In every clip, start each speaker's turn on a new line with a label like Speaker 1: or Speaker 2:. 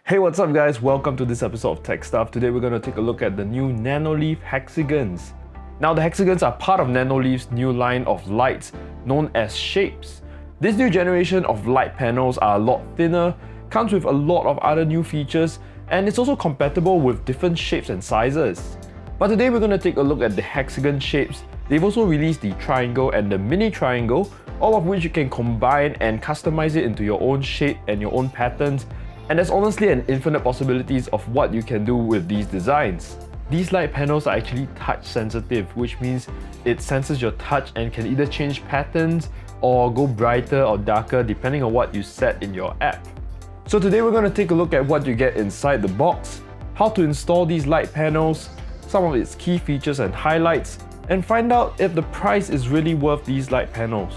Speaker 1: Hey, what's up guys? Welcome to this episode of Tech Stuff. Today we're going to take a look at the new Nanoleaf Hexagons. Now the Hexagons are part of Nanoleaf's new line of lights known as shapes. This new generation of light panels are a lot thinner, comes with a lot of other new features, and it's also compatible with different shapes and sizes. But today we're going to take a look at the hexagon shapes. They've also released the triangle and the mini triangle, all of which you can combine and customize it into your own shape and your own patterns. And there's honestly an infinite possibilities of what you can do with these designs. These light panels are actually touch sensitive, which means it senses your touch and can either change patterns or go brighter or darker depending on what you set in your app. So today we're going to take a look at what you get inside the box, how to install these light panels, some of its key features and highlights, and find out if the price is really worth these light panels.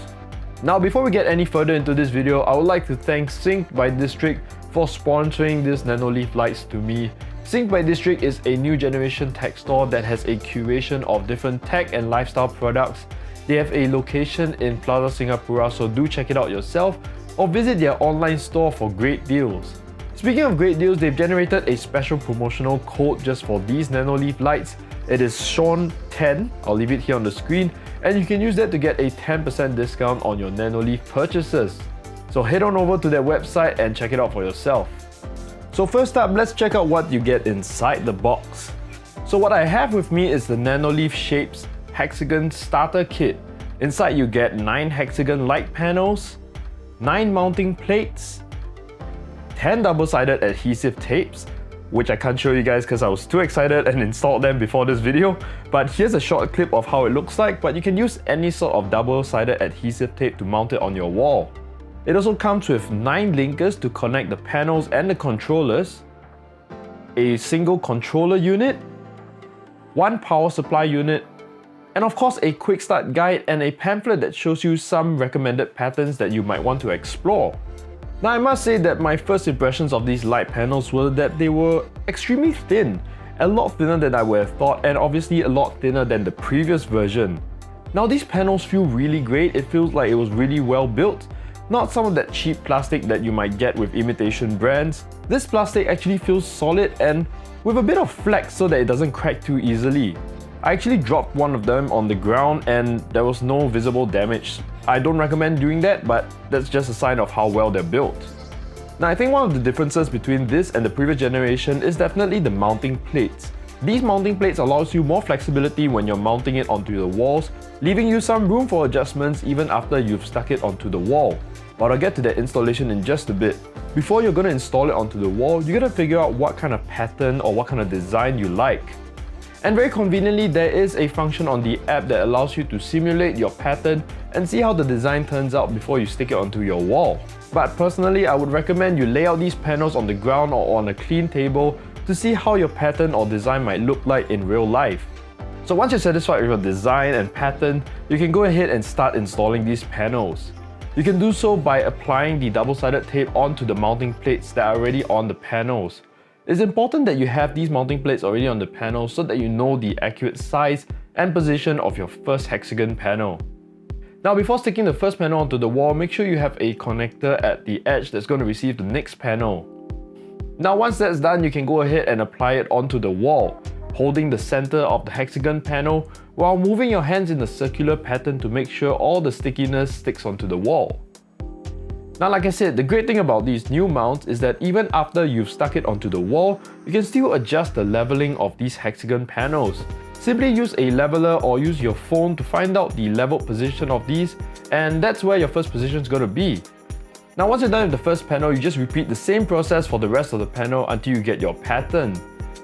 Speaker 1: Now before we get any further into this video, I would like to thank Sync by District for sponsoring this Nanoleaf lights to me. Sync by District is a new generation tech store that has a curation of different tech and lifestyle products. They have a location in Plaza Singapura, so do check it out yourself or visit their online store for great deals. Speaking of great deals, they've generated a special promotional code just for these Nanoleaf lights. It is Shawn10, I'll leave it here on the screen, and you can use that to get a 10% discount on your Nanoleaf purchases. So head on over to their website and check it out for yourself. So first up, let's check out what you get inside the box. So what I have with me is the Nanoleaf Shapes Hexagon Starter Kit. Inside you get 9 hexagon light panels, 9 mounting plates, 10 double-sided adhesive tapes, which I can't show you guys because I was too excited and installed them before this video, but here's a short clip of how it looks like, but you can use any sort of double-sided adhesive tape to mount it on your wall. It also comes with 9 linkers to connect the panels and the controllers, a single controller unit, 1 power supply unit, and of course a quick start guide and a pamphlet that shows you some recommended patterns that you might want to explore. Now I must say that my first impressions of these light panels were that they were extremely thin, a lot thinner than I would have thought, and obviously a lot thinner than the previous version. Now these panels feel really great. It feels like it was really well built. Not some of that cheap plastic that you might get with imitation brands. This plastic actually feels solid and with a bit of flex so that it doesn't crack too easily. I actually dropped one of them on the ground and there was no visible damage. I don't recommend doing that, but that's just a sign of how well they're built. Now I think one of the differences between this and the previous generation is definitely the mounting plates. These mounting plates allows you more flexibility when you're mounting it onto the walls, leaving you some room for adjustments even after you've stuck it onto the wall. But I'll get to that installation in just a bit. Before you're going to install it onto the wall, you got to figure out what kind of pattern or what kind of design you like. And very conveniently, there is a function on the app that allows you to simulate your pattern and see how the design turns out before you stick it onto your wall. But personally, I would recommend you lay out these panels on the ground or on a clean table to see how your pattern or design might look like in real life. So once you're satisfied with your design and pattern, you can go ahead and start installing these panels. You can do so by applying the double-sided tape onto the mounting plates that are already on the panels. It's important that you have these mounting plates already on the panel so that you know the accurate size and position of your first hexagon panel. Now before sticking the first panel onto the wall, make sure you have a connector at the edge that's going to receive the next panel. Now once that's done, you can go ahead and apply it onto the wall, holding the center of the hexagon panel while moving your hands in a circular pattern to make sure all the stickiness sticks onto the wall. Now like I said, the great thing about these new mounts is that even after you've stuck it onto the wall, you can still adjust the leveling of these hexagon panels. Simply use a leveler or use your phone to find out the leveled position of these, and that's where your first position is going to be. Now once you're done with the first panel, you just repeat the same process for the rest of the panel until you get your pattern.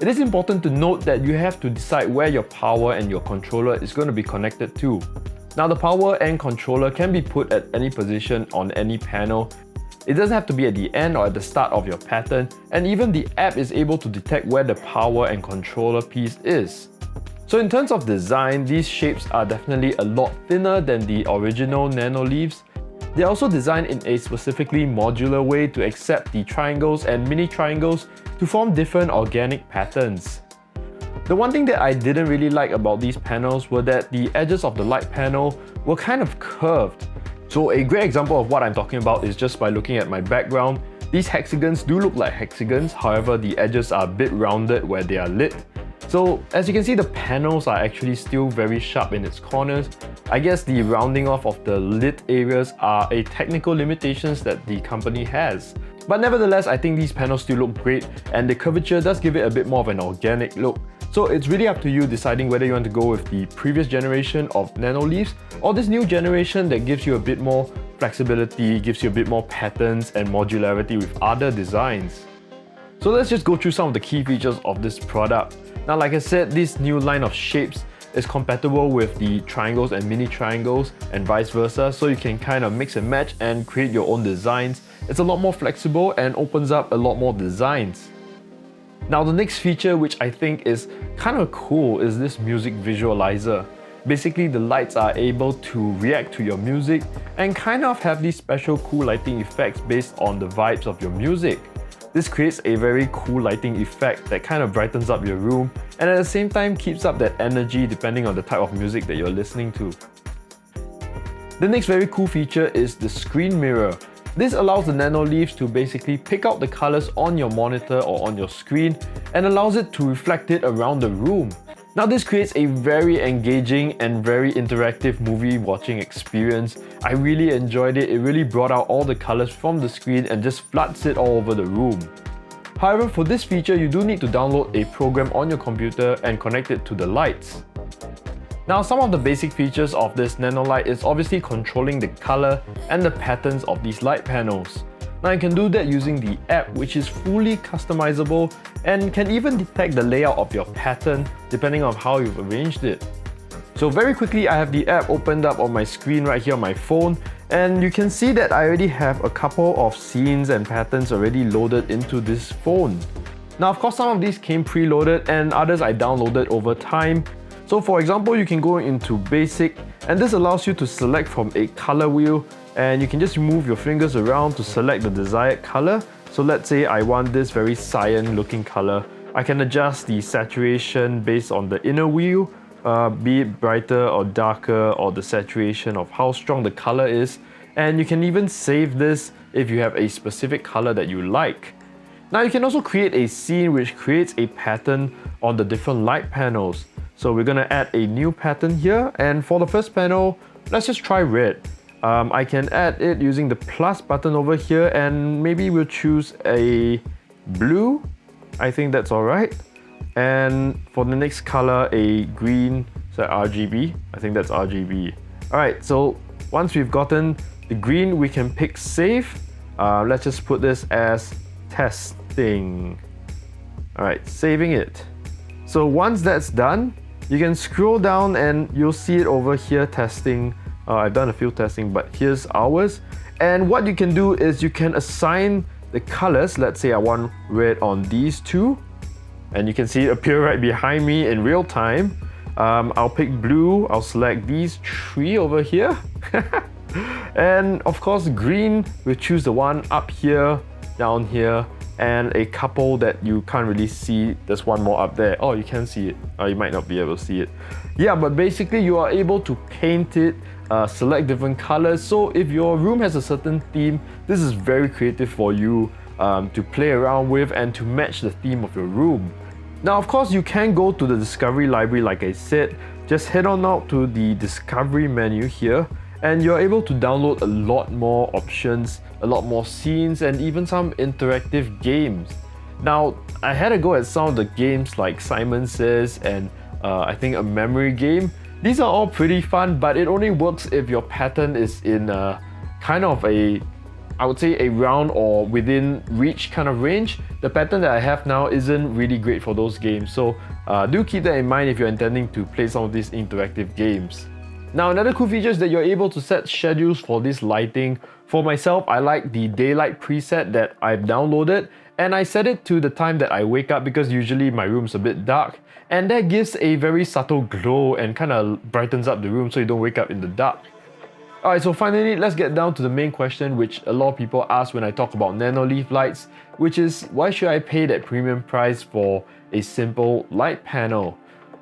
Speaker 1: It is important to note that you have to decide where your power and your controller is going to be connected to. Now the power and controller can be put at any position on any panel. It doesn't have to be at the end or at the start of your pattern, and even the app is able to detect where the power and controller piece is. So in terms of design, these shapes are definitely a lot thinner than the original Nanoleafs. They're also designed in a specifically modular way to accept the triangles and mini triangles to form different organic patterns. The one thing that I didn't really like about these panels were that the edges of the light panel were kind of curved. So a great example of what I'm talking about is just by looking at my background. These hexagons do look like hexagons, however the edges are a bit rounded where they are lit. So as you can see, the panels are actually still very sharp in its corners. I guess the rounding off of the lit areas are a technical limitations that the company has. But nevertheless, I think these panels still look great, and the curvature does give it a bit more of an organic look. So it's really up to you deciding whether you want to go with the previous generation of Nanoleafs or this new generation that gives you a bit more flexibility, gives you a bit more patterns and modularity with other designs. So let's just go through some of the key features of this product. Now, like I said, this new line of shapes is compatible with the triangles and mini triangles and vice versa, so you can kind of mix and match and create your own designs. It's a lot more flexible and opens up a lot more designs. Now, the next feature, which I think is kind of cool, is this music visualizer. Basically, the lights are able to react to your music and kind of have these special cool lighting effects based on the vibes of your music. This creates a very cool lighting effect that kind of brightens up your room and at the same time keeps up that energy depending on the type of music that you're listening to. The next very cool feature is the screen mirror. This allows the Nanoleafs to basically pick out the colors on your monitor or on your screen and allows it to reflect it around the room. Now, this creates a very engaging and very interactive movie watching experience. I really enjoyed it. It really brought out all the colors from the screen and just floods it all over the room. However, for this feature, you do need to download a program on your computer and connect it to the lights. Now, some of the basic features of this Nanolight is obviously controlling the color and the patterns of these light panels. Now, you can do that using the app, which is fully customizable and can even detect the layout of your pattern depending on how you've arranged it. So very quickly, I have the app opened up on my screen right here on my phone, and you can see that I already have a couple of scenes and patterns already loaded into this phone. Now, of course, some of these came preloaded and others I downloaded over time. So for example, you can go into basic, and this allows you to select from a color wheel, and you can just move your fingers around to select the desired color. So let's say I want this very cyan looking color. I can adjust the saturation based on the inner wheel, be it brighter or darker, or the saturation of how strong the color is. And you can even save this if you have a specific color that you like. Now, you can also create a scene which creates a pattern on the different light panels. So we're gonna add a new pattern here, and for the first panel, let's just try red. I can add it using the plus button over here, and maybe we'll choose a blue. I think that's all right. And for the next color, a green, so RGB. I think that's RGB. All right, so once we've gotten the green, we can pick save. Let's just put this as testing. All right, saving it. So once that's done, you can scroll down and you'll see it over here, testing. I've done a few testing, but here's ours. And what you can do is you can assign the colors. Let's say I want red on these two, and you can see it appear right behind me in real time. I'll pick blue, I'll select these three over here. And of course, green, we'll choose the one up here, down here, and a couple that you can't really see. There's one more up there. Oh, you can see it. You might not be able to see it. Yeah, but basically you are able to paint it, select different colors. So if your room has a certain theme, this is very creative for you to play around with and to match the theme of your room. Now, of course, you can go to the Discovery library like I said. Just head on out to the Discovery menu here, and you're able to download a lot more options, a lot more scenes, and even some interactive games. Now, I had a go at some of the games like Simon Says and I think a memory game. These are all pretty fun, but it only works if your pattern is in kind of a, I would say, a round or within reach kind of range. The pattern that I have now isn't really great for those games, so do keep that in mind if you're intending to play some of these interactive games. Now, another cool feature is that you're able to set schedules for this lighting. For myself, I like the daylight preset that I've downloaded, and I set it to the time that I wake up because usually my room's a bit dark, and that gives a very subtle glow and kind of brightens up the room so you don't wake up in the dark. Alright, so finally, let's get down to the main question which a lot of people ask when I talk about Nanoleaf lights, which is, why should I pay that premium price for a simple light panel?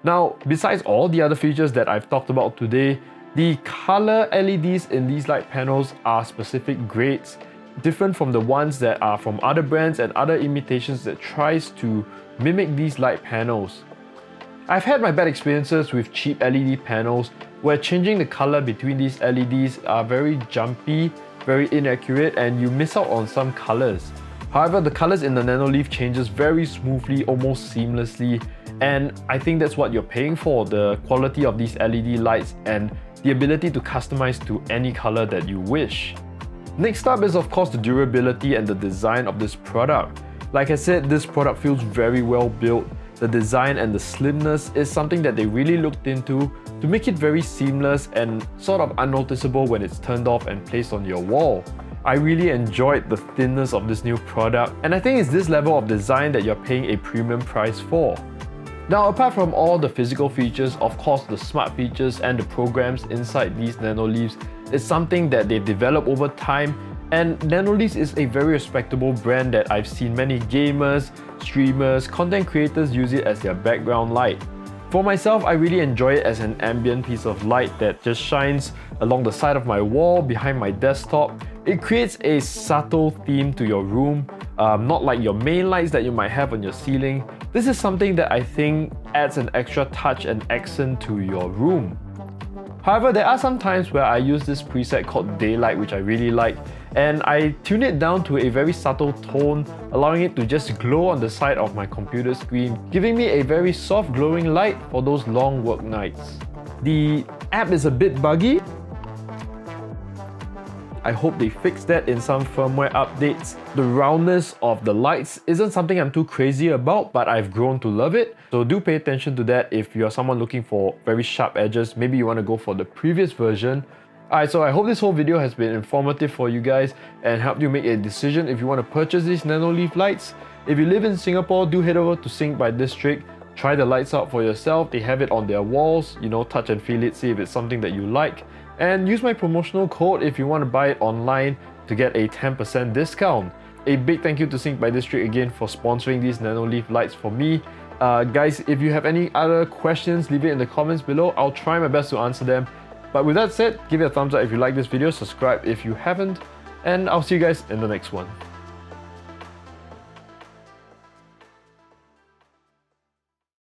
Speaker 1: Now, besides all the other features that I've talked about today, the color LEDs in these light panels are specific grades. different from the ones that are from other brands and other imitations that tries to mimic these light panels. I've had my bad experiences with cheap LED panels where changing the color between these LEDs are very jumpy, very inaccurate, and you miss out on some colors. However, the colors in the Nanoleaf changes very smoothly, almost seamlessly, and I think that's what you're paying for, the quality of these LED lights and the ability to customize to any color that you wish. Next up is of course the durability and the design of this product. Like I said, this product feels very well built. The design and the slimness is something that they really looked into to make it very seamless and sort of unnoticeable when it's turned off and placed on your wall. I really enjoyed the thinness of this new product, and I think it's this level of design that you're paying a premium price for. Now, apart from all the physical features, of course the smart features and the programs inside these Nanoleafs is something that they've developed over time, and Nanoleaf is a very respectable brand that I've seen many gamers, streamers, content creators use it as their background light. For myself, I really enjoy it as an ambient piece of light that just shines along the side of my wall, behind my desktop. It creates a subtle theme to your room, not like your main lights that you might have on your ceiling. This is something that I think adds an extra touch and accent to your room. However, there are some times where I use this preset called Daylight, which I really like, and I tune it down to a very subtle tone, allowing it to just glow on the side of my computer screen, giving me a very soft glowing light for those long work nights. The app is a bit buggy. I hope they fix that in some firmware updates. The roundness of the lights isn't something I'm too crazy about, but I've grown to love it. So do pay attention to that if you're someone looking for very sharp edges. Maybe you want to go for the previous version. Alright, so I hope this whole video has been informative for you guys and helped you make a decision if you want to purchase these Nanoleaf lights. If you live in Singapore, do head over to Sync by District. Try the lights out for yourself. They have it on their walls, touch and feel it, see if it's something that you like. And use my promotional code if you want to buy it online to get a 10% discount. A big thank you to Sync by District again for sponsoring these Nanoleaf lights for me. Guys, if you have any other questions, leave it in the comments below. I'll try my best to answer them. But with that said, give it a thumbs up if you like this video, subscribe if you haven't, and I'll see you guys in the next one.